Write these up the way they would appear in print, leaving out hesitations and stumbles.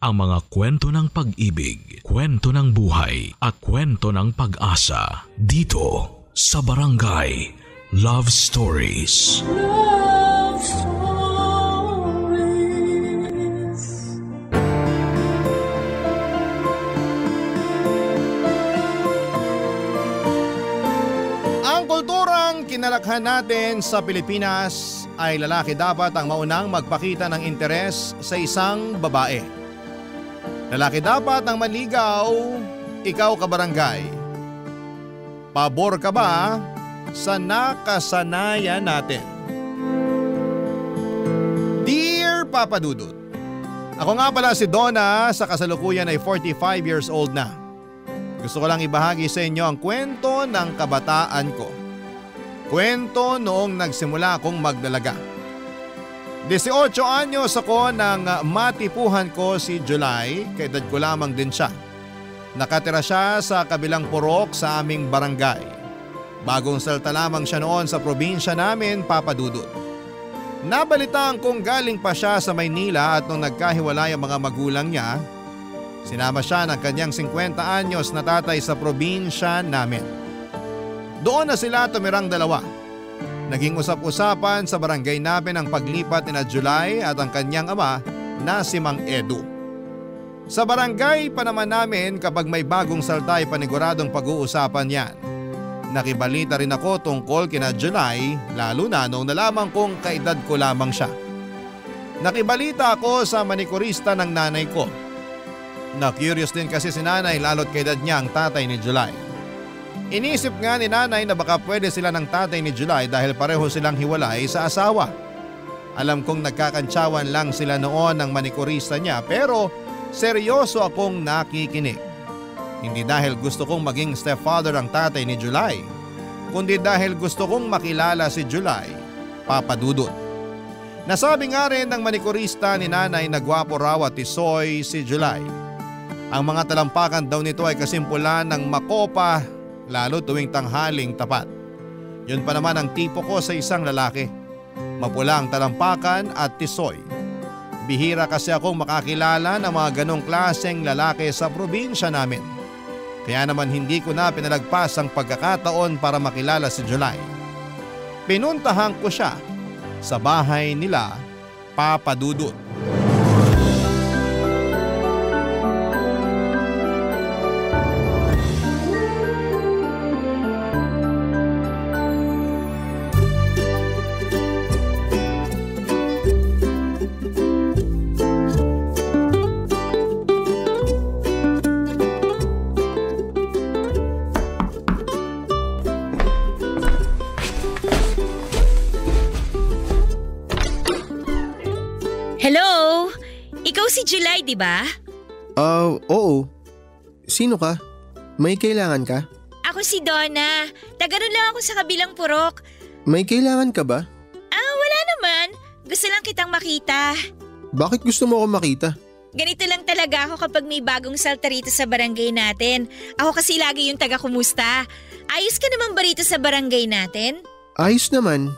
ang mga kwento ng pag-ibig, kwento ng buhay at kwento ng pag-asa dito sa Barangay Love Stories. Love Stories. Ang kulturang kinalakhan natin sa Pilipinas ay lalaki dapat ang maunang magpakita ng interes sa isang babae. Lalaki dapat ang manligaw, ikaw kabarangay. Pabor ka ba sa nakasanayan natin? Dear Papa Dudut, ako nga pala si Donna, sa kasalukuyan ay 45 years old na. Gusto ko lang ibahagi sa inyo ang kwento ng kabataan ko. Kwento noong nagsimula akong magdalaga. 18 anyos ako nang matipuhan ko si July, kaedad ko lamang din siya. Nakatira siya sa kabilang purok sa aming barangay. Bagong salta lamang siya noon sa probinsya namin, Papa Dudut. Nabalitaan kong galing pa siya sa Maynila at nung nagkahiwalay ang mga magulang niya, sinama siya ng kanyang 50 anyos na tatay sa probinsya namin. Doon na sila tumirang dalawa. Naging usap-usapan sa barangay namin ang paglipat ni na July at ang kanyang ama na si Mang Edu. Sa barangay pa naman namin kapag may bagong salta ay paniguradong pag-uusapan yan. Nakibalita rin ako tungkol kina July, lalo na nung nalaman kong kaedad ko lamang siya. Nakibalita ako sa manikurista ng nanay ko. Na-curious din kasi si nanay lalo't kaedad niya ang tatay ni July. Inisip nga ni nanay na baka pwede sila ng tatay ni July dahil pareho silang hiwalay sa asawa. Alam kong nagkakantsawan lang sila noon ng manikurista niya pero seryoso akong nakikinig. Hindi dahil gusto kong maging stepfather ang tatay ni July, kundi dahil gusto kong makilala si July, Papa Dudut. Nasabi nga rin ng manikurista ni nanay na gwapo raw at tisoy si July. Ang mga talampakan daw nito ay kasimpulan ng makopa, lalo tuwing tanghaling tapat. Yun pa naman ang tipo ko sa isang lalaki. Mapula ang talampakan at tisoy. Bihira kasi akong makakilala ng mga ganong klaseng lalaki sa probinsya namin. Kaya naman hindi ko na pinalagpas ang pagkakataon para makilala si July. Pinuntahan ko siya sa bahay nila, Papa Dudut. Hello? Ikaw si July, di ba? Oo. Sino ka? May kailangan ka? Ako si Donna. Taga-ron lang ako sa kabilang purok. May kailangan ka ba? Wala naman. Gusto lang kitang makita. Bakit gusto mo ako makita? Ganito lang talaga ako kapag may bagong salta rito sa barangay natin. Ako kasi lagi yung taga-kumusta. Ayos ka naman ba rito sa barangay natin? Ayos naman.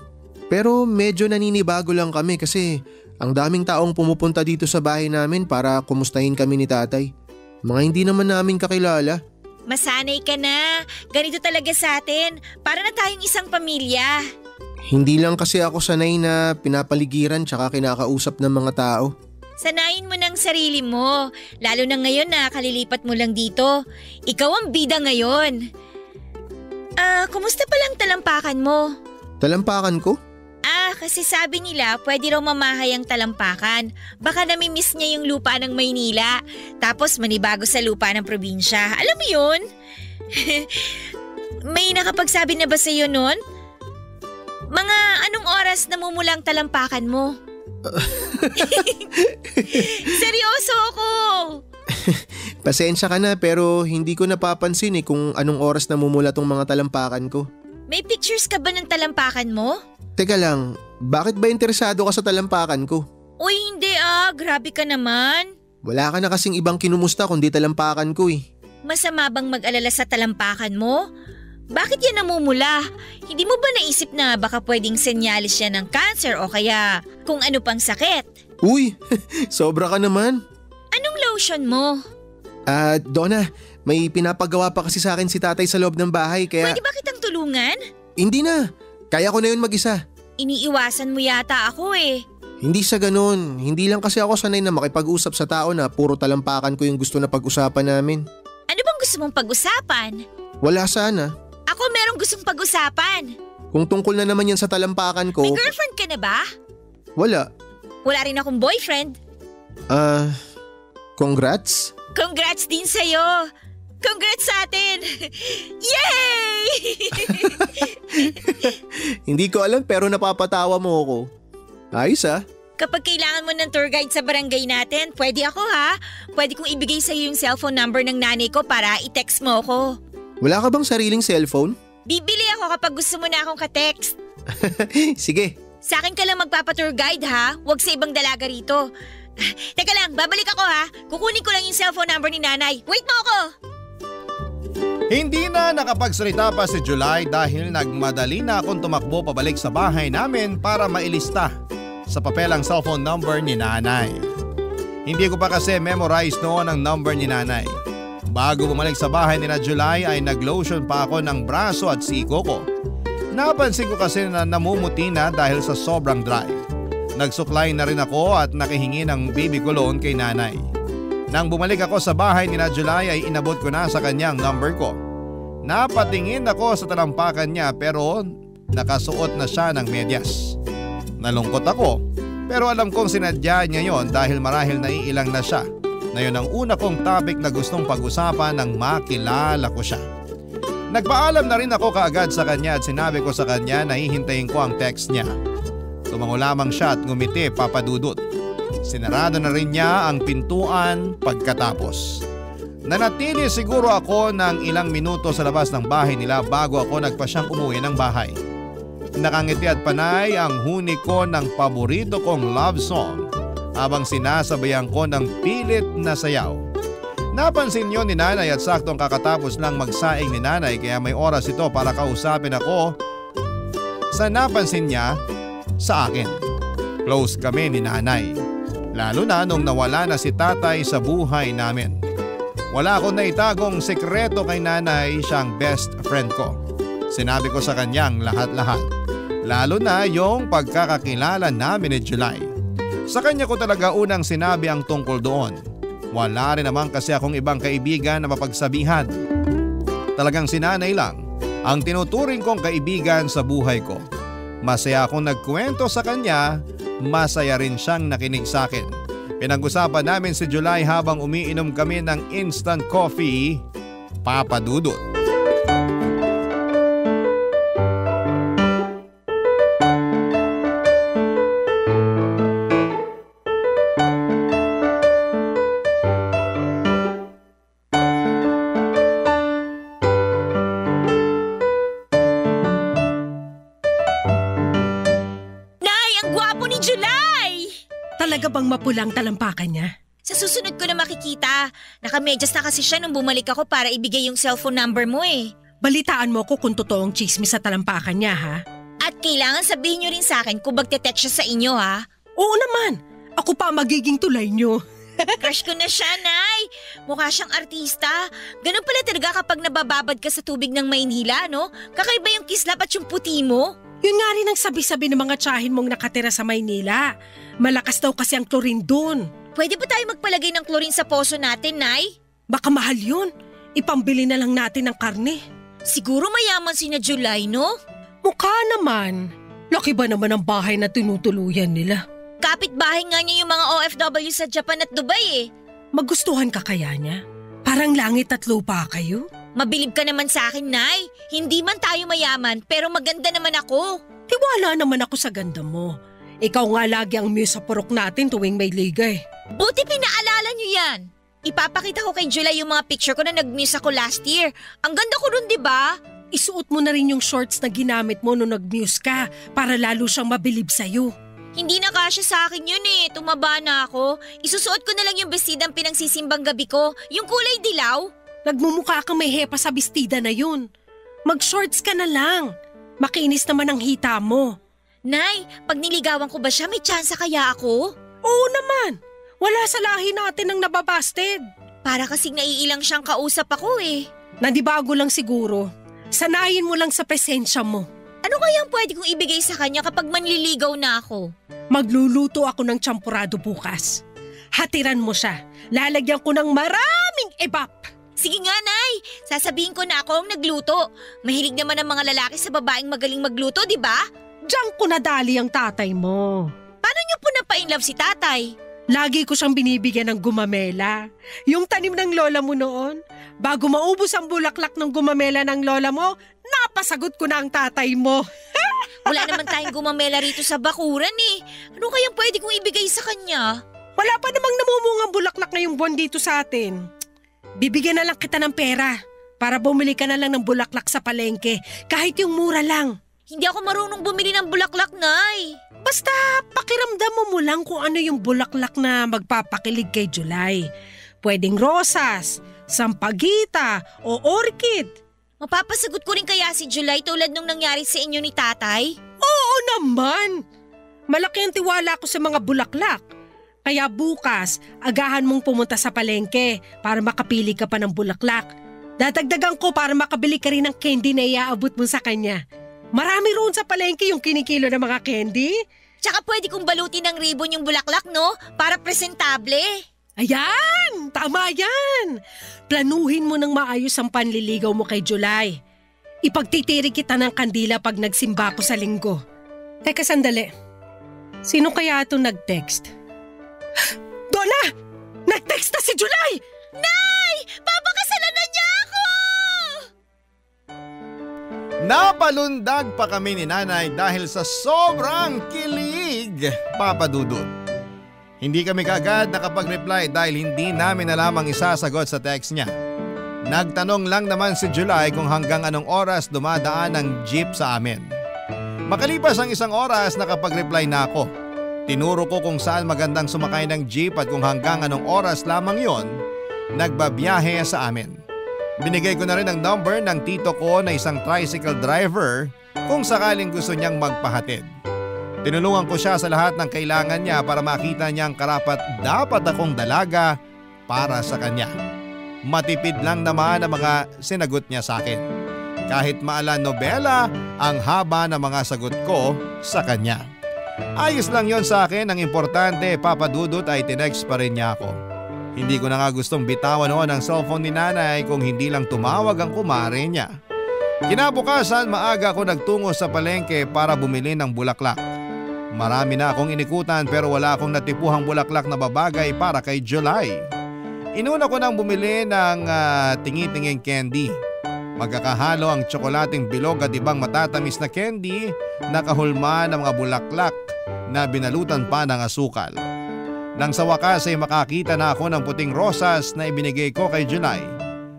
Pero medyo naninibago lang kami kasi ang daming taong pumupunta dito sa bahay namin para kumustahin kami ni tatay. Mga hindi naman namin kakilala. Masanay ka na. Ganito talaga sa atin. Para na tayong isang pamilya. Hindi lang kasi ako sanay na pinapaligiran tsaka kinakausap ng mga tao. Sanayin mo ng sarili mo. Lalo na ngayon na kalilipat mo lang dito. Ikaw ang bida ngayon. Kumusta palang talampakan mo? Talampakan ko? Kasi sabi nila pwede raw mamahay ang talampakan. Baka namimiss niya yung lupa ng Maynila. Tapos manibago sa lupa ng probinsya. Alam mo yun? May nakapagsabi na ba sa'yo nun? Mga anong oras namumulang talampakan mo? Seryoso ako! Pasensya ka na pero hindi ko napapansin kung anong oras namumula tong mga talampakan ko. May pictures ka ba ng talampakan mo? Teka lang, bakit ba interesado ka sa talampakan ko? Uy, hindi grabe ka naman. Wala ka na kasing ibang kinumusta kundi talampakan ko Masama bang mag-alala sa talampakan mo? Bakit yan namumula? Hindi mo ba naisip na baka pwedeng senyalis yan ng cancer o kaya kung ano pang sakit? Uy, sobra ka naman. Anong lotion mo? Donna, may pinapagawa pa kasi sa akin si tatay sa loob ng bahay kaya… Pwede ba kitang tulungan? Hindi na, kaya ko na yun mag-isa. Iniiwasan mo yata ako eh. Hindi sa ganun, hindi lang kasi ako sanay na makipag-usap sa tao na puro talampakan ko yung gusto na pag-usapan namin. Ano bang gusto mong pag-usapan? Wala sana. Ako merong gustong pag-usapan. Kung tungkol na naman yan sa talampakan ko… May girlfriend ka na ba? Wala. Wala rin akong boyfriend. Congrats? Congrats din sa'yo. Congrats sa atin. Yay! Hindi ko alam pero napapatawa mo ako. Ayos ah. Kapag kailangan mo ng tour guide sa barangay natin, pwede ako ha. Pwede kong ibigay sa'yo yung cellphone number ng nanay ko para i-text mo ako. Wala ka bang sariling cellphone? Bibili ako kapag gusto mo na akong ka-text. Sige. Sa akin ka lang magpapa-tour guide ha. Huwag sa ibang dalaga rito. Teka lang, babalik ako ha. Kukunin ko lang yung cellphone number ni nanay. Wait mo ako! Hindi na nakapagsalita pa si July dahil nagmadali na akong tumakbo pabalik sa bahay namin para mailista sa papel ang cellphone number ni nanay. Hindi ko pa kasi memorize noon ang number ni nanay. Bago bumalik sa bahay ni na July ay naglotion pa ako ng braso at siko ko. Napansin ko kasi na namumuti na dahil sa sobrang dry. Nagsuklay na rin ako at nakihingi ng baby cologne kay nanay. Nang bumalik ako sa bahay ni na July ay inabot ko na sa kanyang number ko. Napatingin ako sa talampakan niya pero nakasuot na siya ng medyas. Nalungkot ako pero alam kong sinadya niya yon dahil marahil naiilang na siya. Na yun ang una kong topic na gustong pag-usapan nang makilala ko siya. Nagpaalam na rin ako kaagad sa kanya at sinabi ko sa kanya na hihintayin ko ang text niya. Tumango lamang siya at ngumiti, Papa Dudut. Sinarado na rin niya ang pintuan pagkatapos. Nanatili siguro ako ng ilang minuto sa labas ng bahay nila bago ako nagpasyang umuwi ng bahay. Nakangiti at panay ang huni ko ng paborito kong love song habang sinasabayan ko ng pilit na sayaw. Napansin yun ni nanay at saktong kakatapos lang magsaing ni nanay kaya may oras ito para kausapin ako sa napansin niya sa akin. Close kami ni nanay. Lalo na nung nawala na si tatay sa buhay namin. Wala akong naitagong sekreto kay nanay, siyang best friend ko. Sinabi ko sa kanyang lahat-lahat. Lalo na yung pagkakakilala namin ni July. Sa kanya ko talaga unang sinabi ang tungkol doon. Wala rin naman kasi akong ibang kaibigan na mapagsabihan. Talagang si nanay lang ang tinuturing kong kaibigan sa buhay ko. Masaya akong nagkwento sa kanya, masaya rin siyang nakinig sa akin. Pinag-usapan namin si July habang umiinom kami ng instant coffee, Papa Dudut. Talaga bang mapulang talampakan niya? Sa susunod ko na makikita. Nakamedyas na kasi siya nung bumalik ako para ibigay yung cellphone number mo eh. Balitaan mo ko kung totoong chismis sa talampakan niya ha? At kailangan sabihin niyo rin sa akin kung magte-text siya sa inyo ha? Oo naman! Ako pa magiging tulay niyo. Crush ko na siya, Nay. Mukha siyang artista. Ganun pala talaga kapag nabababad ka sa tubig ng Maynila, no? Kakaiba yung kislap at yung puti mo. Yun nga rin ang sabi-sabi ng mga tsahin mong nakatira sa Maynila. Malakas daw kasi ang chlorine dun. Pwede ba tayo magpalagay ng chlorine sa poso natin, Nay? Baka mahal yun. Ipambili na lang natin ng karne. Siguro mayaman si na July, no? Mukha naman. Laki ba naman ang bahay na tinutuluyan nila? Kapit-bahay nga niya yung mga OFW sa Japan at Dubai eh. Magustuhan ka kaya niya? Parang langit at lupa kayo? Mabilib ka naman sa akin, Nay. Hindi man tayo mayaman pero maganda naman ako. Tiwala naman ako sa ganda mo. Ikaw nga lagi ang muse sa purok natin tuwing may ligay. Buti pinaalala niyo yan. Ipapakita ko kay July yung mga picture ko na nag-muse ako last year. Ang ganda ko ron, di ba? Isuot mo na rin yung shorts na ginamit mo nung nag-muse ka para lalo siyang mabilib sa'yo. Hindi na kasya sa akin yun eh. Tumaba na ako. Isusuot ko na lang yung bestidang pinagsisimbang gabi ko. Yung kulay dilaw. Nagmumukha kang may hepa sa bestida na yun. Mag-shorts ka na lang. Makinis naman ang hita mo. Nay, pag niligawan ko ba siya, may tsansa kaya ako? Oo naman. Wala sa lahi natin ang nababasted. Para kasing naiilang siyang kausap ako eh. Nandibago lang siguro. Sanayin mo lang sa presensya mo. Ano kayang pwede kong ibigay sa kanya kapag manliligaw na ako? Magluluto ako ng champurado bukas. Hatiran mo siya. Lalagyan ko ng maraming ebap. Sige nga, Nay. Sasabihin ko na ako ang nagluto. Mahilig naman ang mga lalaki sa babaeng magaling magluto, di ba? Diyan ko nadali ang tatay mo. Paano niyo po napa-inlove si tatay? Lagi ko siyang binibigyan ng gumamela. Yung tanim ng lola mo noon, bago maubos ang bulaklak ng gumamela ng lola mo, napasagot ko na ang tatay mo. Wala naman tayong gumamela rito sa bakuran eh. Ano kayang pwede kong ibigay sa kanya? Wala pa namang namumungang bulaklak ngayong buwan dito sa atin. Bibigyan na lang kita ng pera para bumili ka na lang ng bulaklak sa palengke, kahit yung mura lang. Hindi ako marunong bumili ng bulaklak, Nay. Basta pakiramdam mo lang kung ano yung bulaklak na magpapakilig kay July. Pwedeng rosas, sampagita o orchid. Mapapasagot ko rin kaya si July tulad nung nangyari sa inyo ni tatay? Oo naman! Malaki ang tiwala ko sa mga bulaklak. Kaya bukas, agahan mong pumunta sa palengke para makapili ka pa ng bulaklak. Dadagdagan ko para makabili ka rin ng candy na iaabot mo sa kanya. Marami roon sa palengke yung kinikilo ng mga candy. Tsaka pwede kong balutin ng ribbon yung bulaklak, no? Para presentable. Ayan! Tama yan! Planuhin mo ng maayos ang panliligaw mo kay July. Ipagtitirik kita ng kandila pag nagsimba ko sa linggo. Teka sandali. Sino kaya ito nag-text? Donna! Nag-text na si July! Nay! Papakasalan na niya ako! Napalundag pa kami ni Nanay dahil sa sobrang kilig, Papa Dudut. Hindi kami kaagad nakapag-reply dahil hindi namin alam ang isasagot sa text niya. Nagtanong lang naman si July kung hanggang anong oras dumadaan ang jeep sa amin. Makalipas ang 1 oras nakapag-reply na ako. Tinuro ko kung saan magandang sumakay ng jeep at kung hanggang anong oras lamang yon nagbabiyahe sa amin. Binigay ko na rin ang number ng tito ko na isang tricycle driver kung sakaling gusto niyang magpahatid. Tinulungan ko siya sa lahat ng kailangan niya para makita niya ang karapat dapat akong dalaga para sa kanya. Matipid lang naman ang mga sinagot niya sa akin. Kahit maala nobela ang haba ng mga sagot ko sa kanya. Ayos lang yon sa akin, ang importante Papa Dudut ay tinext pa rin niya ako. Hindi ko na nga gustong bitawan noon ang cellphone ni Nanay kung hindi lang tumawag ang kumare niya. Kinabukasan maaga ako nagtungo sa palengke para bumili ng bulaklak. Marami na akong inikutan pero wala akong natipuhang bulaklak na babagay para kay July. Inuna ko nang bumili ng tingi-tinging candy. Magkakahalo ang tsokolating bilog at ibang matatamis na candy na kahulma ng mga bulaklak na binalutan pa ng asukal. Nang sa wakas ay makakita na ako ng puting rosas na ibinigay ko kay July.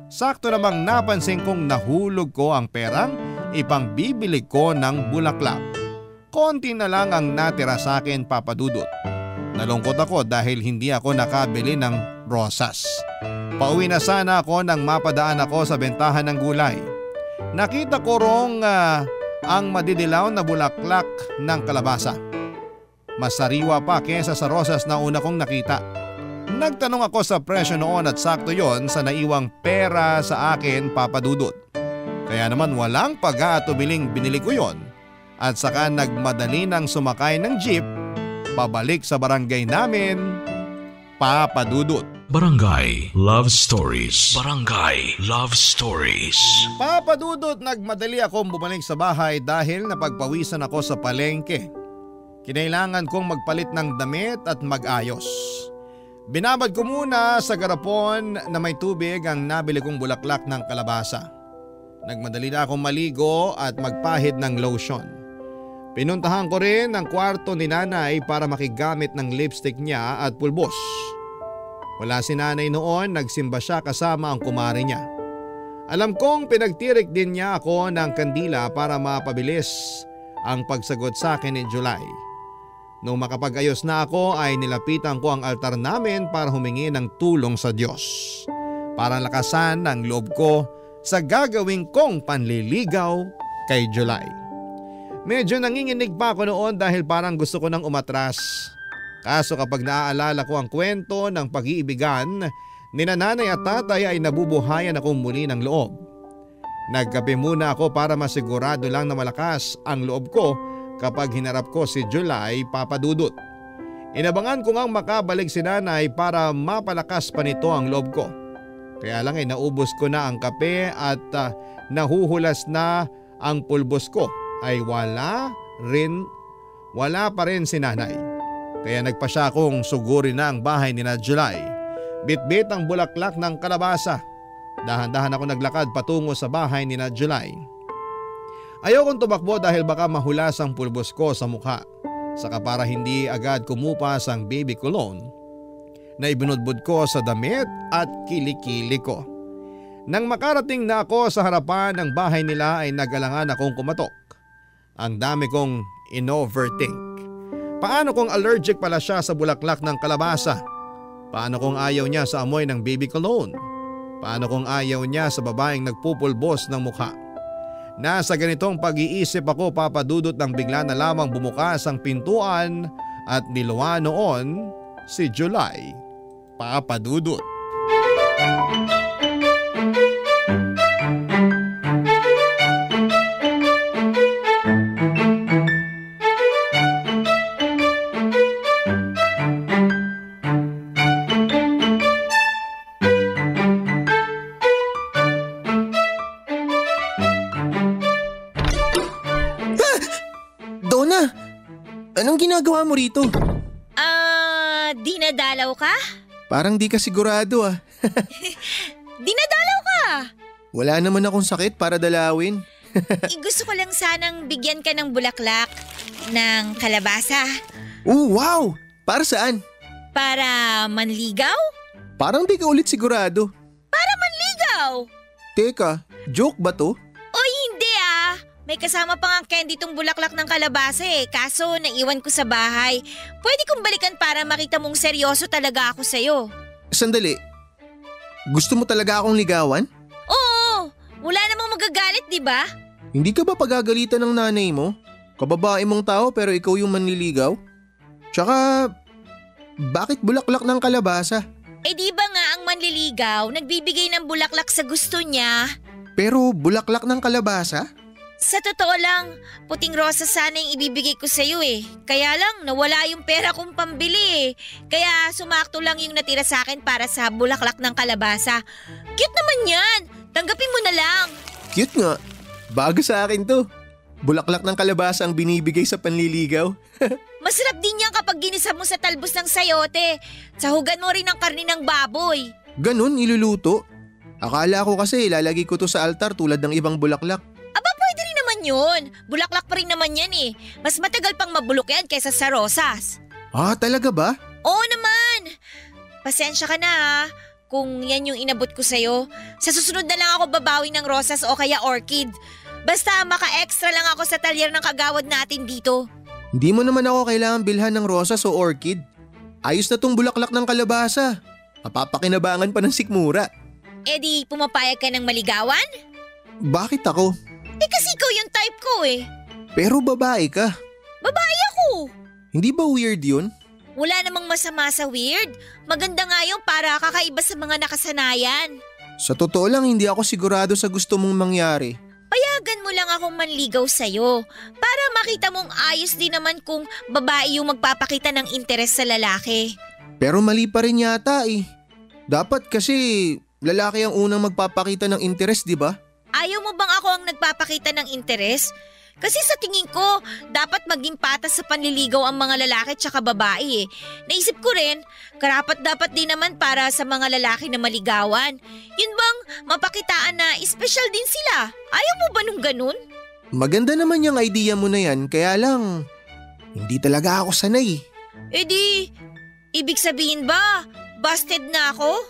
Sakto namang napansin kong nahulog ko ang perang ipangbibili ko ng bulaklak. Konti na lang ang natira sa akin, Papa Dudut. Nalungkot ako dahil hindi ako nakabili ng rosas. Pauwi na sana ako nang mapadaan ako sa bentahan ng gulay. Nakita ko rong ang madidilaw na bulaklak ng kalabasa. Mas sariwa pa kesa sa rosas na una kong nakita. Nagtanong ako sa presyo noon at sakto yon sa naiwang pera sa akin, Papa Dudut. Kaya naman walang pag-aatubiling binili ko yon at saka nagmadali nang sumakay ng jeep pabalik sa barangay namin, Papa Dudut. Barangay Love Stories. Barangay Love Stories. Papa Dudut, nagmadali akong bumalik sa bahay dahil napagpawisan ako sa palengke. Kinailangan kong magpalit ng damit at mag-ayos. Binabad ko muna sa garapon na may tubig ang nabili kong bulaklak ng kalabasa. Nagmadali na akong maligo at magpahid ng lotion. Pinuntahan ko rin ang kwarto ni Nanay para makigamit ng lipstick niya at pulbos. Wala si Nanay noon, nagsimba siya kasama ang kumare niya. Alam kong pinagtirik din niya ako ng kandila para mapabilis ang pagsagot sa akin ni July. Nung makapag-ayos na ako ay nilapitan ko ang altar namin para humingi ng tulong sa Diyos. Para lakasan ang loob ko sa gagawing kong panliligaw kay July. Medyo nanginginig pa ako noon dahil parang gusto ko nang umatras. Kaso kapag naaalala ko ang kwento ng pag-iibigan ni nanay at tatay ay nabubuhayan akong muli ng loob. Nagkape muna ako para masigurado lang na malakas ang loob ko kapag hinarap ko si July, Papa Dudut. Inabangan ko ngang makabalik si nanay para mapalakas pa nito ang loob ko. Kaya lang ay naubos ko na ang kape at nahuhulas na ang pulbos ko ay wala pa rin si nanay. Kaya nagpa siya akong sugurin na ang bahay ni na July. Bitbit ang bulaklak ng kalabasa. Dahan-dahan ako naglakad patungo sa bahay ni na July. Ayokong tumakbo dahil baka mahulas ang pulbos ko sa mukha. Saka para hindi agad kumupas ang baby cologne na ibinudbud ko sa damit at kilikili ko. Nang makarating na ako sa harapan ng bahay nila ay nag-alangan akong kumatok. Ang dami kong in-overthink. Paano kung allergic pala siya sa bulaklak ng kalabasa? Paano kung ayaw niya sa amoy ng baby cologne? Paano kung ayaw niya sa babaeng nagpupulbos ng mukha? Nasa ganitong pag-iisip ako, Papa Dudut, nang bigla na lamang bumukas ang pintuan at niluwa noon si July, Papa Dudut. Donna, anong ginagawa mo rito? Dinadalaw ka? Parang di ka sigurado ah. Dinadalaw ka? Wala naman akong sakit para dalawin. Gusto ko lang sanang bigyan ka ng bulaklak ng kalabasa. Oh, wow! Para saan? Para manligaw? Parang di ka ulit sigurado. Para manligaw! Teka, joke ba to? Oy, hindi ah! May kasama pa nga candy tong bulaklak ng kalabasa eh. Kaso naiwan ko sa bahay. Pwede kong balikan para makita mong seryoso talaga ako sa'yo. Sandali. Gusto mo talaga akong ligawan? Oo! Wala namang magagalit, di ba? Hindi ka ba pagagalitan ng nanay mo? Kababae mong tao pero ikaw yung manliligaw? Tsaka, bakit bulaklak ng kalabasa? Eh di ba nga ang manliligaw nagbibigay ng bulaklak sa gusto niya? Pero bulaklak ng kalabasa? Sa totoo lang, puting rosa sana yung ibibigay ko sa'yo eh. Kaya lang, nawala yung pera kong pambili eh. Kaya sumakto lang yung natira sa akin para sa bulaklak ng kalabasa. Cute naman yan! Tanggapin mo na lang! Cute nga. Bago sa akin to. Bulaklak ng kalabasa ang binibigay sa panliligaw. Masarap din yan kapag ginisa mo sa talbos ng sayote. Sahugan mo rin ng karni ng baboy. Ganun, iluluto. Akala ko kasi ilalagay ko to sa altar tulad ng ibang bulaklak. Aba, pwede rin naman yun. Bulaklak pa rin naman yan eh. Mas matagal pang mabulok yan kaysa sa rosas. Ah, talaga ba? Oo naman. Pasensya ka na ha. Kung yan yung inabot ko sa'yo. Sa susunod na lang ako babawi ng rosas o kaya orchid. Basta maka-extra lang ako sa talyer ng kagawad natin dito. Hindi mo naman ako kailangan bilhan ng rosas o orchid. Ayos na tong bulaklak ng kalabasa. Mapapakinabangan pa ng sikmura. Eh di pumapayag ka ng maligawan? Bakit ako? Eh kasi ikaw yung type ko eh. Pero babae ka. Babae ako. Hindi ba weird yun? Wala namang masama sa weird. Maganda nga yung para kakaiba sa mga nakasanayan. Sa totoo lang, hindi ako sigurado sa gusto mong mangyari. Payagan mo lang akong manligaw sa'yo. Para makita mong ayos din naman kung babae yung magpapakita ng interes sa lalaki. Pero mali pa rin yata eh. Dapat kasi lalaki ang unang magpapakita ng interes, di ba? Ayaw mo bang ako ang nagpapakita ng interes? Kasi sa tingin ko, dapat maging patas sa panliligaw ang mga lalaki at saka babae eh. Naisip ko rin, karapat-dapat din naman para sa mga lalaki na maligawan. Yun bang mapakitaan na espesyal din sila? Ayaw mo ba nung ganun? Maganda naman yung idea mo na yan, kaya lang, hindi talaga ako sanay. Eh di, ibig sabihin ba, busted na ako?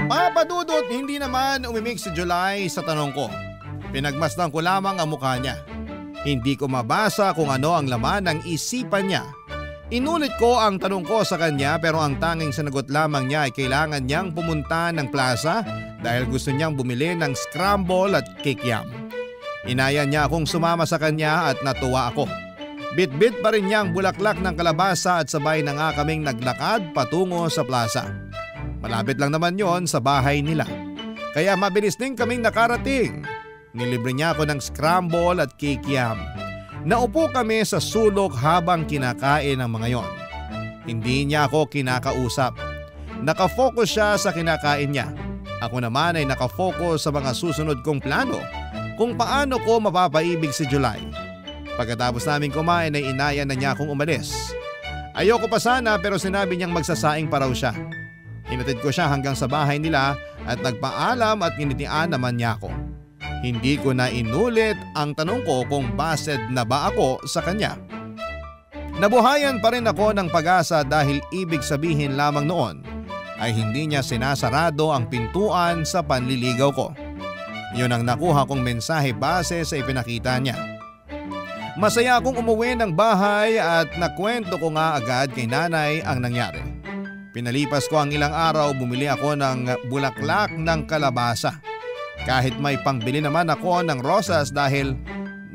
Papadudot, hindi naman umimik si July sa tanong ko. Pinagmasdan ko lamang ang mukha niya. Hindi ko mabasa kung ano ang laman ng isipan niya. Inulit ko ang tanong ko sa kanya pero ang tanging sinagot lamang niya ay kailangan niyang pumunta ng plaza dahil gusto niyang bumili ng scramble at kikiam. Inaya niya akong sumama sa kanya at natuwa ako. Bit-bit pa rin niya ang bulaklak ng kalabasa at sabay na nga kaming naglakad patungo sa plaza. Malapit lang naman yon sa bahay nila. Kaya mabilis din kaming nakarating. Nilibre niya ako ng scramble at kikiam. Naupo kami sa sulok habang kinakain ang mga yon. Hindi niya ako kinakausap. Nakafocus siya sa kinakain niya. Ako naman ay nakafocus sa mga susunod kong plano kung paano ko mapapaibig si July. Pagkatapos namin kumain ay inaya na niya akong umalis. Ayoko pa sana pero sinabi niyang magsasaing pa raw siya. Hinatid ko siya hanggang sa bahay nila at nagpaalam at nginitian naman niya ako. Hindi ko na inulit ang tanong ko kung based na ba ako sa kanya. Nabuhayan pa rin ako ng pag-asa dahil ibig sabihin lamang noon ay hindi niya sinasarado ang pintuan sa panliligaw ko. Yun ang nakuha kong mensahe base sa ipinakita niya. Masaya akong umuwi ng bahay at nakwento ko nga agad kay nanay ang nangyari. Pinalipas ko ang ilang araw, bumili ako ng bulaklak ng kalabasa. Kahit may pangbili naman ako ng rosas dahil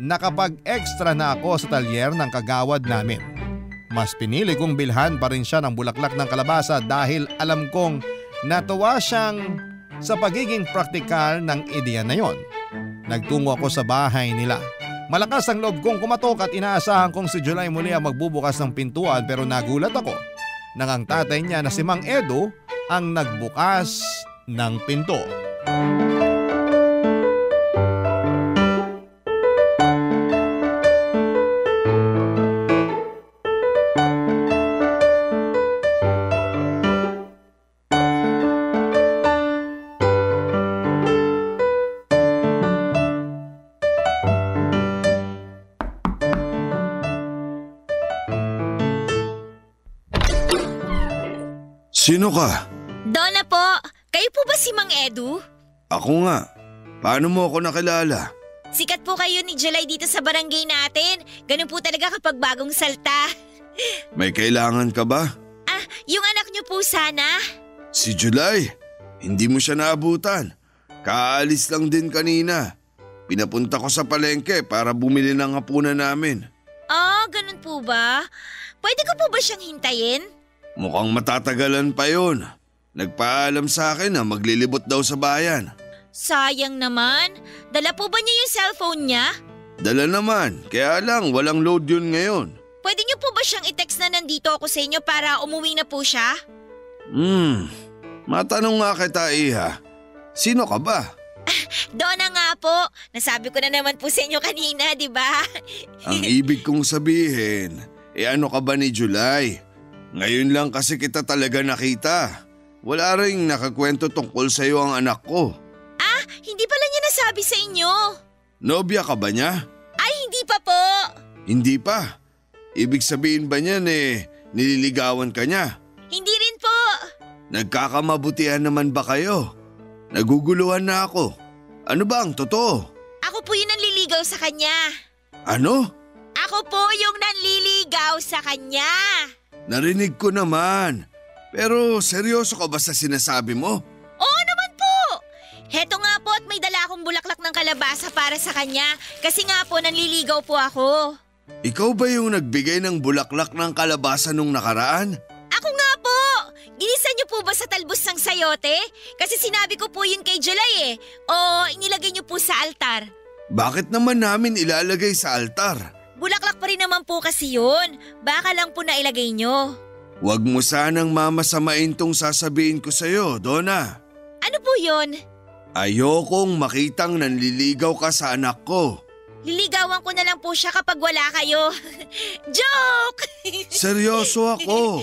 nakapag-extra na ako sa talyer ng kagawad namin. Mas pinili kong bilhan pa rin siya ng bulaklak ng kalabasa dahil alam kong natuwa siyang sa pagiging praktikal ng ideya na yon. Nagtungo ako sa bahay nila. Malakas ang loob kong kumatok at inaasahan kong si July muli ang magbubukas ng pintuan pero nagulat ako nang ang tatay niya na si Mang Edo ang nagbukas ng pinto. Sino ka? Donna po, kayo po ba si Mang Edu? Ako nga. Paano mo ako nakilala? Sikat po kayo ni July dito sa barangay natin. Ganun po talaga kapag bagong salta. May kailangan ka ba? Yung anak niyo po sana. Si July, hindi mo siya naabutan. Kaalis lang din kanina. Pinapunta ko sa palengke para bumili ng hapunan namin. Ganun po ba? Pwede ko po ba siyang hintayin? Mukhang matatagalan pa yun. Nagpaalam sa akin na maglilibot daw sa bayan. Sayang naman. Dala po ba niya yung cellphone niya? Dala naman, kaya lang walang load yun ngayon. Pwede niyo po ba siyang i-text na nandito ako sa inyo para umuwi na po siya? Matanong nga kita, Iha. Sino ka ba? Donna nga po. Nasabi ko na naman po sa inyo kanina, di ba? Ang ibig kong sabihin, ano ka ba ni July? Ngayon lang kasi kita talaga nakita. Wala ring nakakwento tungkol sa iyo ang anak ko. Hindi pala niya nasabi sa inyo. Nobya ka ba niya? Ay, hindi pa po. Hindi pa. Ibig sabihin ba niyan nililigawan ka niya? Hindi rin po. Nagkakamabutihan naman ba kayo? Naguguluhan na ako. Ano ba ang totoo? Ako po yung nanliligaw sa kanya. Ano? Ako po yung nanliligaw sa kanya. Narinig ko naman. Pero seryoso ka ba sa sinasabi mo? Oo naman po. Heto nga po at may dala akong bulaklak ng kalabasa para sa kanya. Kasi nga po nanliligaw po ako. Ikaw ba yung nagbigay ng bulaklak ng kalabasa nung nakaraan? Ako nga po. Ginisa niyo po ba sa talbos ng sayote? Kasi sinabi ko po yun kay July O inilagay niyo po sa altar. Bakit naman namin ilalagay sa altar? Bulaklak pa rin naman po kasi yun. Baka lang po nailagay nyo. Huwag mo sanang mamasamain tong sasabihin ko sa'yo, Donna. Ano po yun? Ayokong makitang nanliligaw ka sa anak ko. Liligawan ko na lang po siya kapag wala kayo. Joke! Seryoso ako.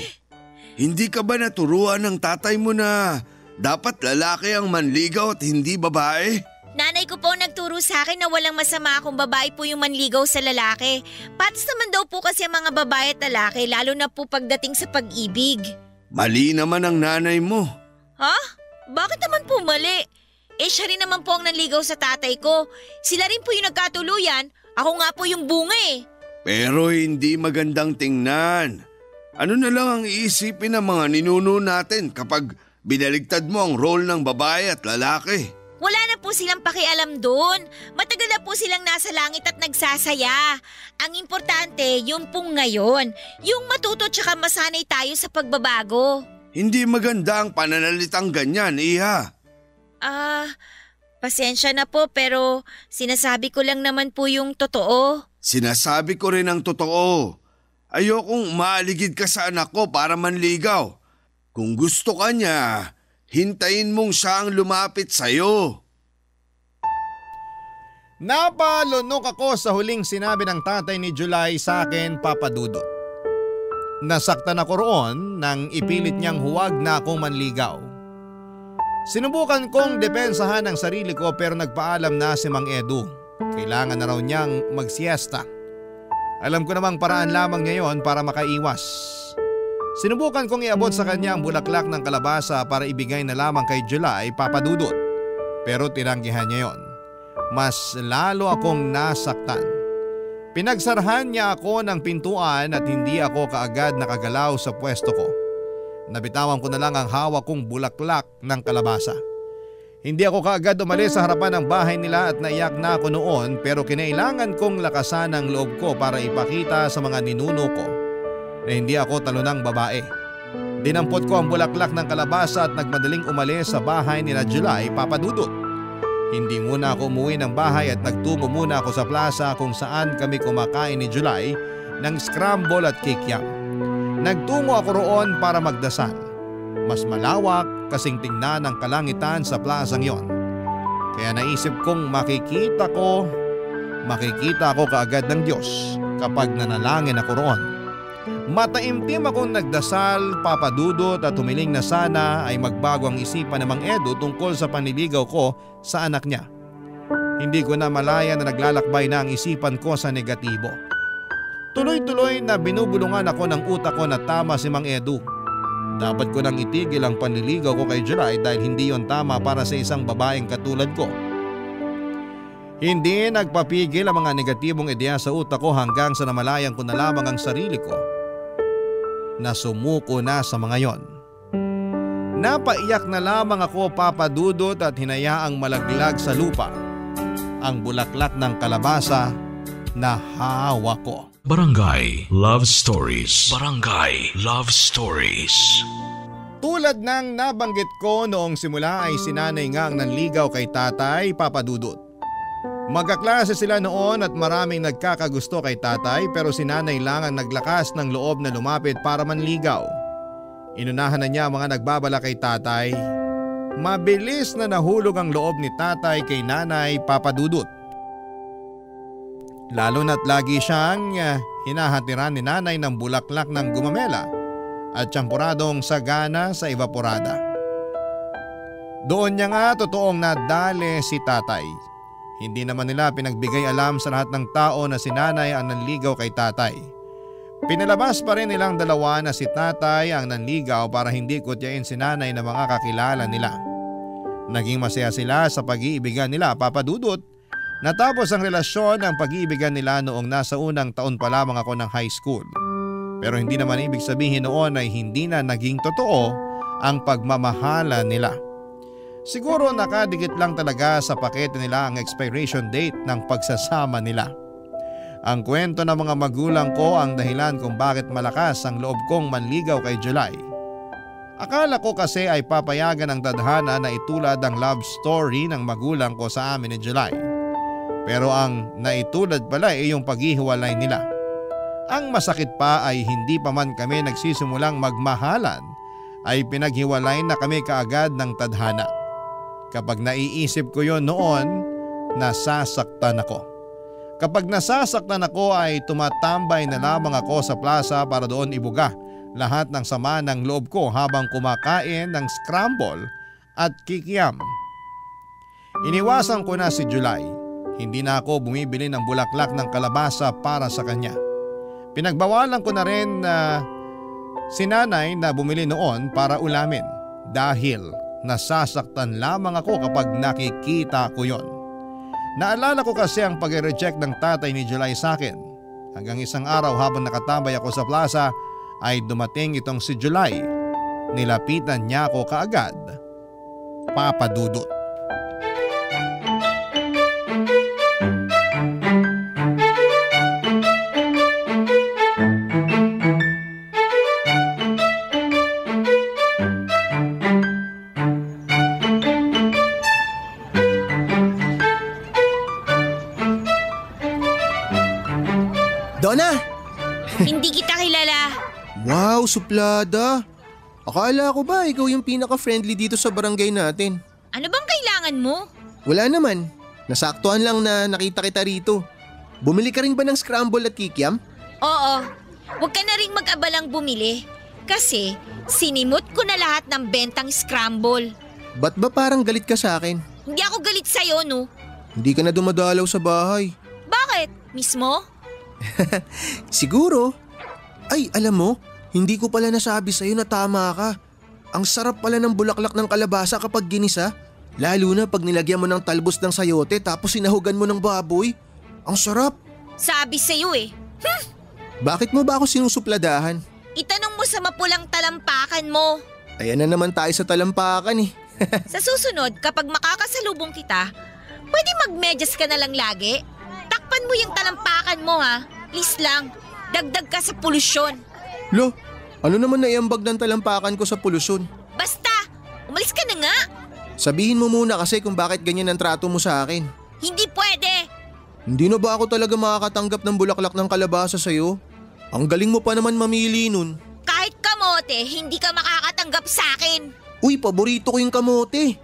Hindi ka ba naturuan ng tatay mo na dapat lalaki ang manligaw at hindi babae? Nanay ko po nagturo sa akin na walang masama kung babae po yung manligaw sa lalaki. Patas naman daw po kasi ang mga babae at lalaki lalo na po pagdating sa pag-ibig. Mali naman ang nanay mo. Ha? Bakit naman po mali? Siya rin naman po ang nanligaw sa tatay ko. Sila rin po yung nagkatuluyan. Ako nga po yung bunga Pero hindi magandang tingnan. Ano na lang ang iisipin ng mga ninuno natin kapag binaligtad mo ang role ng babae at lalaki? Wala na po silang pakialam doon. Matagal na po silang nasa langit at nagsasaya. Ang importante, yung pong ngayon. Yung matuto tsaka masanay tayo sa pagbabago. Hindi maganda ang pananalitang ganyan, Iha. Pasensya na po pero sinasabi ko lang naman po yung totoo. Sinasabi ko rin ang totoo. Ayokong maaligid ka sa anak ko para manligaw. Kung gusto ka niya, hintayin mong siya ang lumapit sa'yo. Napalunok ako sa huling sinabi ng tatay ni July sa akin, Papa Dudut. Nasaktan ako roon nang ipilit niyang huwag na akong manligaw. Sinubukan kong depensahan ang sarili ko pero nagpaalam na si Mang Edu. Kailangan na raw niyang magsiesta. Alam ko namang paraan lamang niya yon para makaiwas. Sinubukan kong iabot sa kanya ang bulaklak ng kalabasa para ibigay na lamang kay July, Papa Dudut. Pero tinanggihan niya yon. Mas lalo akong nasaktan. Pinagsarahan niya ako ng pintuan at hindi ako kaagad nakagalaw sa pwesto ko. Nabitawan ko na lang ang hawak kong bulaklak ng kalabasa. Hindi ako kaagad umalis sa harapan ng bahay nila at naiyak na ako noon pero kinailangan kong lakasan ang loob ko para ipakita sa mga ninuno ko na hindi ako talunang babae. Dinampot ko ang bulaklak ng kalabasa at nagmadaling umalis sa bahay nila July, Papa Dudut. Hindi muna ako umuwi ng bahay at nagtungo muna ako sa plaza kung saan kami kumakain ni July ng scramble at kikiam. Nagtungo ako roon para magdasal. Mas malawak kasing tingnan ang kalangitan sa plazang yon. Kaya naisip kong makikita ko kaagad ng Diyos kapag nanalangin ako roon. Mataimtim akong nagdasal, Papa Dudut, at humiling na sana ay magbago ang isipan ng Mang Edu tungkol sa panliligaw ko sa anak niya. Hindi ko na malaya na naglalakbay na ang isipan ko sa negatibo. Tuloy-tuloy na binubulungan ako ng utak ko na tama si Mang Edu. Dapat ko nang itigil ang panliligaw ko kay July dahil hindi yon tama para sa isang babaeng katulad ko. Hindi nagpapigil ang mga negatibong ideya sa utak ko hanggang sa namalayan ko na lamang ang sarili ko na sumuko na sa mga yon. Napaiyak na lamang ako, Papa Dudut, at hinayaang malaglag sa lupa ang bulaklak ng kalabasa na hawak ko. Barangay Love Stories. Barangay Love Stories. Tulad ng nabanggit ko noong simula ay sinanay nga ang nanligaw kay tatay, Papa Dudut. Magkaklase sila noon at maraming nagkakagusto kay tatay pero sinanay lang ang naglakas ng loob na lumapit para manligaw. Inunahan na niya ang mga nagbabala kay tatay. Mabilis na nahulog ang loob ni tatay kay nanay, Papa Dudut. Lalo na't lagi siyang hinahatiran ni nanay ng bulaklak ng gumamela at tsampuradong sagana sa evaporada. Doon niya nga totoong nadali si tatay. Hindi naman nila pinagbigay alam sa lahat ng tao na si nanay ang nanligaw kay tatay. Pinalabas pa rin nilang dalawa na si tatay ang nanligaw para hindi kutyain si nanay na mga kakilala nila. Naging masaya sila sa pag-iibigan nila, Papa Dudut. Natapos ang relasyon ng pag-iibigan nila noong nasa unang taon pa lamang ako ng high school. Pero hindi naman ibig sabihin noon ay hindi na naging totoo ang pagmamahala nila. Siguro nakadikit lang talaga sa pakete nila ang expiration date ng pagsasama nila. Ang kwento ng mga magulang ko ang dahilan kung bakit malakas ang loob kong manligaw kay July. Akala ko kasi ay papayagan ng tadhana na itulad ang love story ng magulang ko sa amin ni July. Pero ang naitulad pala ay yung paghihiwalay nila. Ang masakit pa ay hindi pa man kami nagsisimulang magmahalan ay pinaghiwalay na kami kaagad ng tadhana. Kapag naiisip ko yon noon, nasasaktan ako. Kapag nasasaktan ako ay tumatambay na lamang ako sa plaza para doon ibuga lahat ng sama ng loob ko habang kumakain ng scramble at kikiam. Iniwasan ko na si July. Hindi na ako bumibili ng bulaklak ng kalabasa para sa kanya. Pinagbawalan ko na rin si nanay na bumili noon para ulamin dahil nasasaktan lamang ako kapag nakikita ko yon. Naalala ko kasi ang pag-reject ng tatay ni July sa akin. Hanggang isang araw habang nakatambay ako sa plaza ay dumating itong si July. Nilapitan niya ako kaagad. Papa Dudut. Donna! Hindi kita kilala. Wow, suplada. Akala ko ba ikaw yung pinaka-friendly dito sa barangay natin? Ano bang kailangan mo? Wala naman. Nasaktuhan lang na nakita kita rito. Bumili ka rin ba ng scramble at kikiam? Oo. Huwag ka na rin mag-abalang bumili. Kasi sinimot ko na lahat ng bentang scramble. Ba't ba parang galit ka sa akin? Hindi ako galit sa'yo, no? Hindi ka na dumadalaw sa bahay. Bakit? Mismo? Siguro. Ay, alam mo, hindi ko pala nasabi sa'yo na tama ka. Ang sarap pala ng bulaklak ng kalabasa kapag ginisa. Lalo na pag nilagyan mo ng talbos ng sayote tapos sinahugan mo ng baboy. Ang sarap. Sabi sa'yo eh. Bakit mo ba ako sinusupladahan? Itanong mo sa mapulang talampakan mo. Ayan na naman tayo sa talampakan eh. Sa susunod, kapag makakasalubong kita, pwede magmedyas ka na lang lagi. Takpan mo yung talampakan mo ha. Please lang, dagdag ka sa polusyon. Lo, ano naman naiambag ng talampakan ko sa polusyon? Basta, umalis ka na nga. Sabihin mo muna kasi kung bakit ganyan ang trato mo sa akin. Hindi pwede. Hindi na ba ako talaga makakatanggap ng bulaklak ng kalabasa sa'yo? Ang galing mo pa naman mamili nun. Kahit kamote, hindi ka makakatanggap sa akin. Uy, paborito ko yung kamote.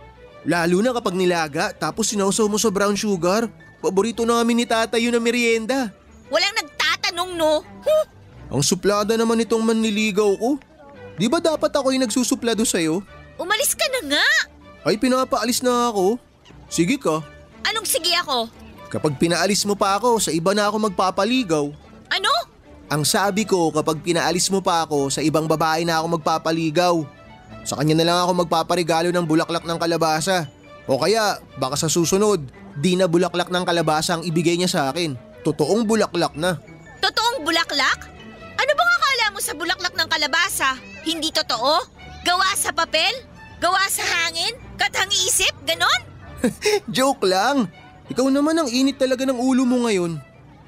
Lalo na kapag nilaga tapos sinausaw mo sa brown sugar. Paborito namin ni tatay yun na merienda. Walang nagtatanong no. Ang suplada naman itong manliligaw ko. Di ba dapat ako yung nagsusuplado sa'yo? Umalis ka na nga. Ay, pinapaalis na ako. Sige ka. Anong sige ako? Kapag pinaalis mo pa ako, sa iba na ako magpapaligaw. Ano? Ang sabi ko, kapag pinaalis mo pa ako, sa ibang babae na ako magpapaligaw. Sa kanya na lang ako magpaparigalo ng bulaklak ng kalabasa. O kaya, baka sa susunod, di na bulaklak ng kalabasa ang ibigay niya sa akin. Totoong bulaklak na. Totoong bulaklak? Ano bang akala mo sa bulaklak ng kalabasa? Hindi totoo? Gawa sa papel? Gawa sa hangin? Katang isip? Ganon? Joke lang. Ikaw naman ang init talaga ng ulo mo ngayon.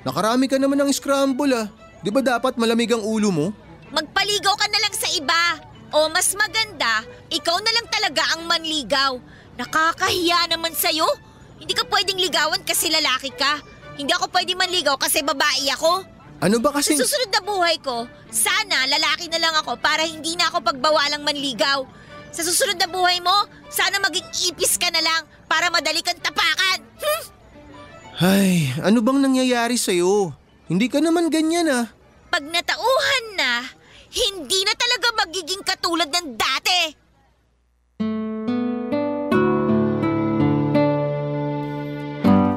Nakarami ka naman ng scramble ah. Di ba dapat malamig ang ulo mo? Magpaligaw ka na lang sa iba. O mas maganda, ikaw na lang talaga ang manligaw. Nakakahiya naman sa'yo. Hindi ka pwedeng ligawan kasi lalaki ka. Hindi ako pwedeng manligaw kasi babae ako. Ano ba kasi? Sa susunod na buhay ko, sana lalaki na lang ako para hindi na ako pagbawalang manligaw. Sa susunod na buhay mo, sana maging ipis ka na lang para madali kang tapakan. Ay, ano bang nangyayari sa'yo? Hindi ka naman ganyan ah. Pag natauhan na, hindi na talaga magiging katulad ng dati.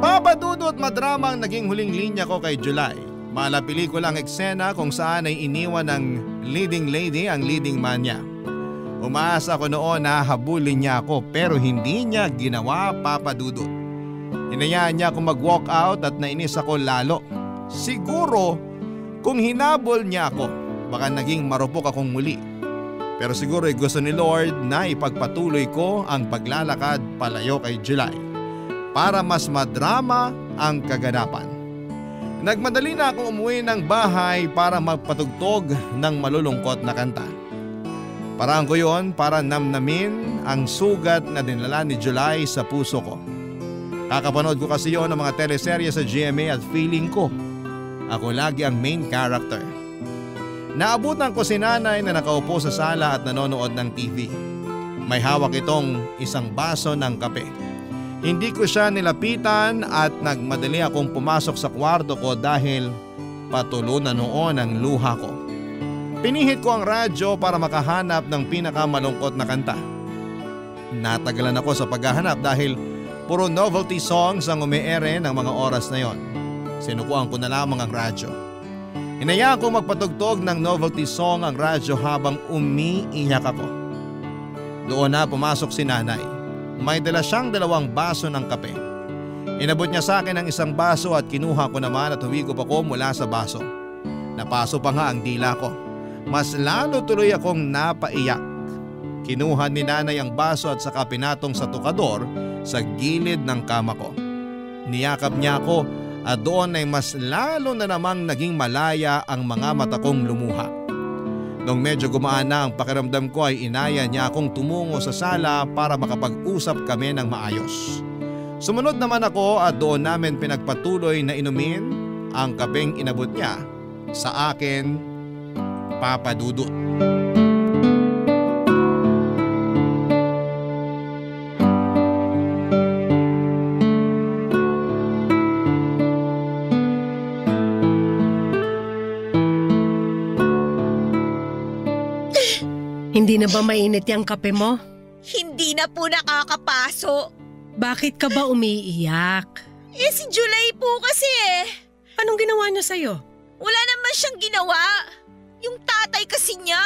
Papa Dudut, madrama ang naging huling linya ko kay July. Mala pelikulang eksena kung saan ay iniwan ng leading lady ang leading man niya. Umaasa ko noon na habulin niya ako pero hindi niya ginawa, Papa Dudut. Hinayaan niya akong mag-walk out at nainis ako lalo. Siguro kung hinabol niya ako, baka naging marupok akong muli. Pero siguro ay gusto ni Lord na ipagpatuloy ko ang paglalakad palayo kay July para mas madrama ang kaganapan. Nagmadali na akong umuwi ng bahay para magpatugtog ng malulungkot na kanta. Paraan ko yon para namnamin ang sugat na dinala ni July sa puso ko. Kakapanood ko kasi yon ng mga teleserye sa GMA at feeling ko, ako lagi ang main character. Naabutan ko si nanay na nakaupo sa sala at nanonood ng TV. May hawak itong isang baso ng kape. Hindi ko siya nilapitan at nagmadali akong pumasok sa kwarto ko dahil patulo na noon ang luha ko. Pinihit ko ang radyo para makahanap ng pinakamalungkot na kanta. Natagalan ako sa paghahanap dahil puro novelty songs ang umeere ng mga oras na yon. Sinukuan ko na lamang ang radyo. Hinayaan ko magpatugtog ng novelty song ang radyo habang umiiyak ako. Doon na pumasok si nanay. May dala siyang 2 baso ng kape. Inabot niya sa akin ang isang baso at kinuha ko naman at huwigop ako mula sa baso. Napaso pa nga ang dila ko. Mas lalo tuloy akong napaiyak. Kinuha ni nanay ang baso at saka pinatong sa tukador sa gilid ng kama ko. Niyakap niya ako at doon ay mas lalo na namang naging malaya ang mga mata kong lumuha. Nung medyo gumaan na ang pakiramdam ko ay inaya niya akong tumungo sa sala para makapag-usap kami ng maayos. Sumunod naman ako at doon namin pinagpatuloy na inumin ang kapeng inabot niya sa akin, Papa Dudut. Hindi na ba mainit yung kape mo? Hindi na po nakakapaso. Bakit ka ba umiiyak? Si July po kasi Anong ginawa niya sa'yo? Wala naman siyang ginawa. Yung tatay kasi niya.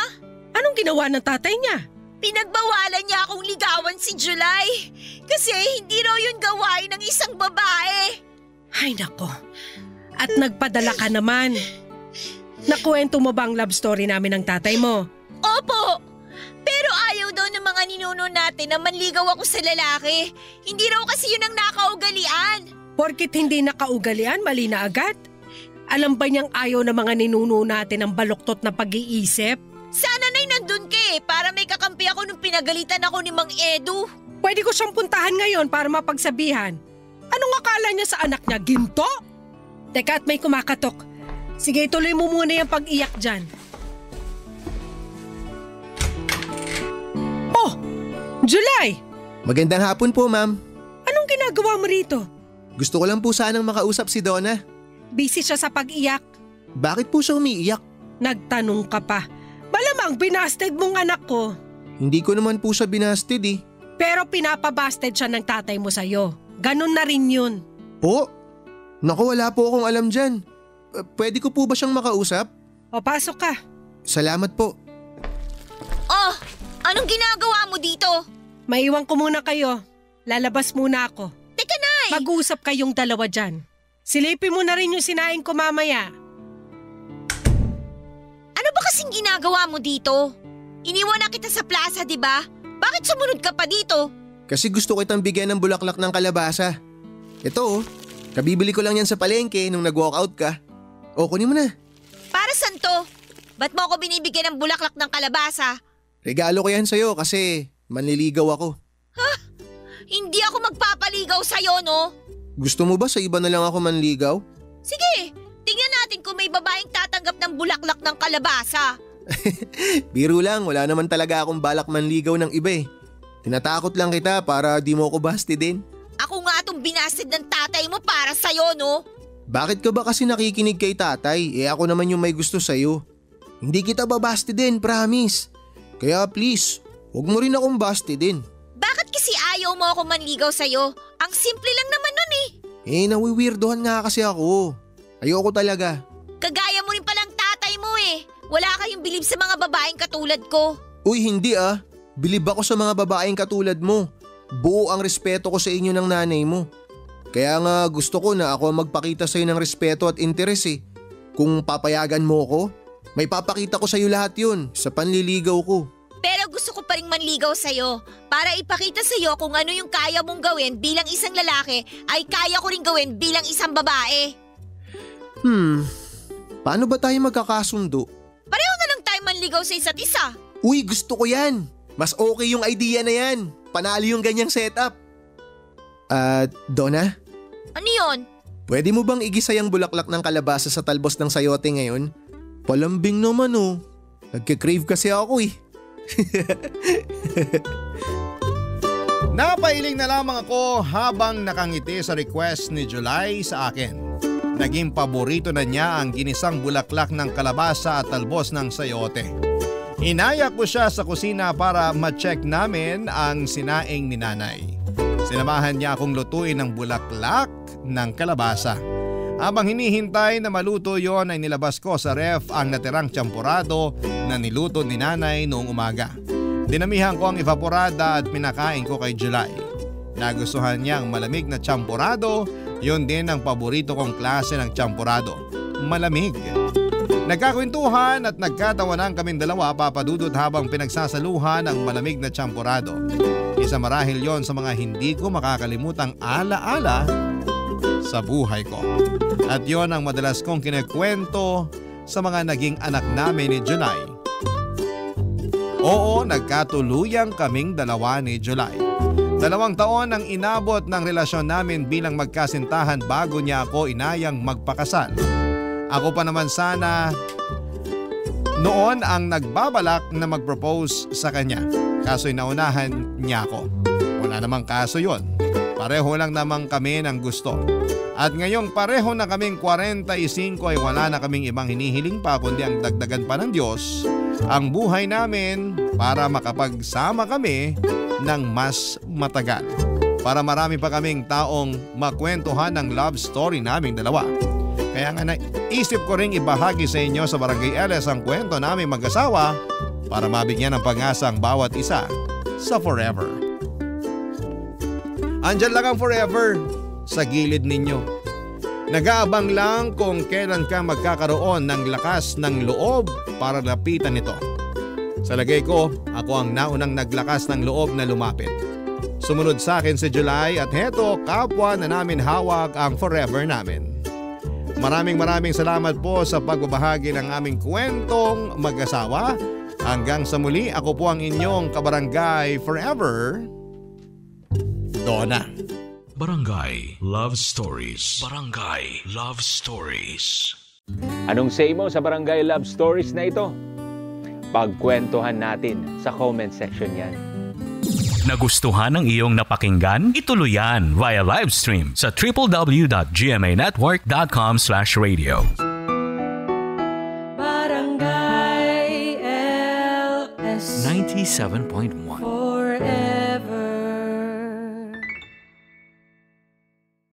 Anong ginawa ng tatay niya? Pinagbawalan niya akong ligawan si July. Kasi hindi raw yun gawain ng isang babae. Ay nako. At nagpadala ka naman. Nakuwento mo ba ang love story namin ng tatay mo? Opo. Pero ayaw daw ng mga ninuno natin na manligaw ako sa lalaki. Hindi raw kasi yun ang nakaugalian. Porkit hindi nakaugalian, mali na agad? Alam ba niyang ayaw ng mga ninuno natin ang baluktot na pag-iisip? Sana na'y nandun ka para may kakampi ako nung pinagalitan ako ni Mang Edu. Pwede ko siyang puntahan ngayon para mapagsabihan. Anong akala niya sa anak niya? Ginto? Teka, at may kumakatok. Sige, tuloy mo muna yung pag-iyak dyan. Oh! July! Magandang hapon po, ma'am. Anong ginagawa mo rito? Gusto ko lang po sanang makausap si Donna. Busy siya sa pag-iyak. Bakit po siya umiiyak? Nagtanong ka pa. Malamang binasted mong anak ko. Hindi ko naman po siya binasted eh. Pero pinapabasted siya ng tatay mo sa'yo. Ganon na rin yun. Po? Naku, wala po akong alam dyan. Pwede ko po ba siyang makausap? O pasok ka. Salamat po. Oh, anong ginagawa mo dito? Maiwan ko muna kayo. Lalabas muna ako. Teka, Nay! Mag-uusap kayong dalawa dyan. Silipin mo na rin yung sinaing ko mamaya. Ano ba kasing ginagawa mo dito? Iniwan na kita sa plaza, di ba? Bakit sumunod ka pa dito? Kasi gusto kitang bigyan ng bulaklak ng kalabasa. Ito kabibili ko lang yan sa palengke nung nag-walkout ka. O, kunin mo na. Para saan to? Ba't mo ako binibigyan ng bulaklak ng kalabasa? Regalo ko yan sa'yo kasi manliligaw ako. Hindi ako magpapaligaw sa'yo, no? Gusto mo ba sa iba na lang ako manligaw? Sige, tingnan natin kung may babaeng tatanggap ng bulaklak ng kalabasa. Biro lang, wala naman talaga akong balak manligaw ng iba eh. Tinatakot lang kita para di mo ako basti din. Ako nga itong binasted ng tatay mo para sa'yo, no? Bakit ka ba kasi nakikinig kay tatay? Ako naman yung may gusto sa'yo. Hindi kita babasti din, promise. Kaya please, huwag mo rin akong basti din. Bakit kasi ayaw mo ako manligaw sa'yo? Ang simple lang naman nun eh. Nawiwirdohan nga kasi ako. Ayoko talaga. Kagaya mo rin palang tatay mo eh. Wala kayong bilib sa mga babaeng katulad ko. Uy, hindi ah. Bilib ako sa mga babaeng katulad mo. Buo ang respeto ko sa inyo ng nanay mo. Kaya nga gusto ko na ako ang magpakita sa'yo ng respeto at interes eh. Kung papayagan mo ko, may papakita ko sa'yo lahat yun sa panliligaw ko. Pero gusto ko pa rin manligaw sa'yo para ipakita sa'yo kung ano yung kaya mong gawin bilang isang lalaki ay kaya ko rin gawin bilang isang babae. Paano ba tayo magkakasundo? Pareho na lang tayo manligaw sa isa't isa. Uy, gusto ko yan. Mas okay yung idea na yan. Panalo yung ganyang setup. Donna? Ano yun? Pwede mo bang igisa yung bulaklak ng kalabasa sa talbos ng sayote ngayon? Palambing naman oh. Nagkikrave kasi ako eh. Napailing na lamang ako habang nakangiti sa request ni July sa akin. Naging paborito na niya ang ginisang bulaklak ng kalabasa at talbos ng sayote. Inaya ko siya sa kusina para ma-check namin ang sinaing ni nanay. Sinamahan niya akong lutuin ng bulaklak ng kalabasa. Habang hinihintay na maluto yon ay nilabas ko sa ref ang natirang tsampurado na niluto ni nanay noong umaga. Dinamihan ko ang evaporada at pinakain ko kay July. Nagustuhan niya ang malamig na tsampurado, yun din ang paborito kong klase ng tsampurado, malamig. Nagkakwentuhan at nagkatawanan kaming dalawa, Papa Dudut, habang pinagsasaluhan ang malamig na tsampurado. Isa marahil yon sa mga hindi ko makakalimutang alaala sa buhay ko. At yon ang madalas kong kinekwento sa mga naging anak namin ni July. Oo, nagkatuluyang kaming dalawa ni July. 2 taon ang inabot ng relasyon namin bilang magkasintahan bago niya ako inayang magpakasal. Ako pa naman sana noon ang nagbabalak na mag-propose sa kanya. Kaso'y naunahan niya ako. Wala namang kaso yon. Pareho lang naman kami ng gusto. At ngayong pareho na kaming 45 ay wala na kaming ibang hinihiling pa kundi ang dagdagan pa ng Diyos ang buhay namin para makapagsama kami ng mas matagal. Para marami pa kaming taong makwentuhan ng love story naming dalawa. Kaya nga naisip ko ring ibahagi sa inyo sa Barangay LS ang kwento naming mag-asawa para mabigyan ng pag-asa ang bawat isa sa forever. Andyan lang ang forever sa gilid ninyo. Nag-aabang lang kung kailan ka magkakaroon ng lakas ng loob para lapitan ito. Sa lagay ko, ako ang naunang naglakas ng loob na lumapit. Sumunod sa akin si July at heto kapwa na namin hawak ang forever namin. Maraming salamat po sa pagbabahagi ng aming kwentong mag-asawa. Hanggang sa muli, ako po ang inyong kabarangay forever, Donna. Barangay Love Stories. Barangay Love Stories. Anong say mo sa Barangay Love Stories na ito? Pagkwentuhan natin sa comment section yan. Nagustuhan ng iyong napakinggan? Ituloy yan via live stream sa www.gmanetwork.com/radio. Barangay LS 97.1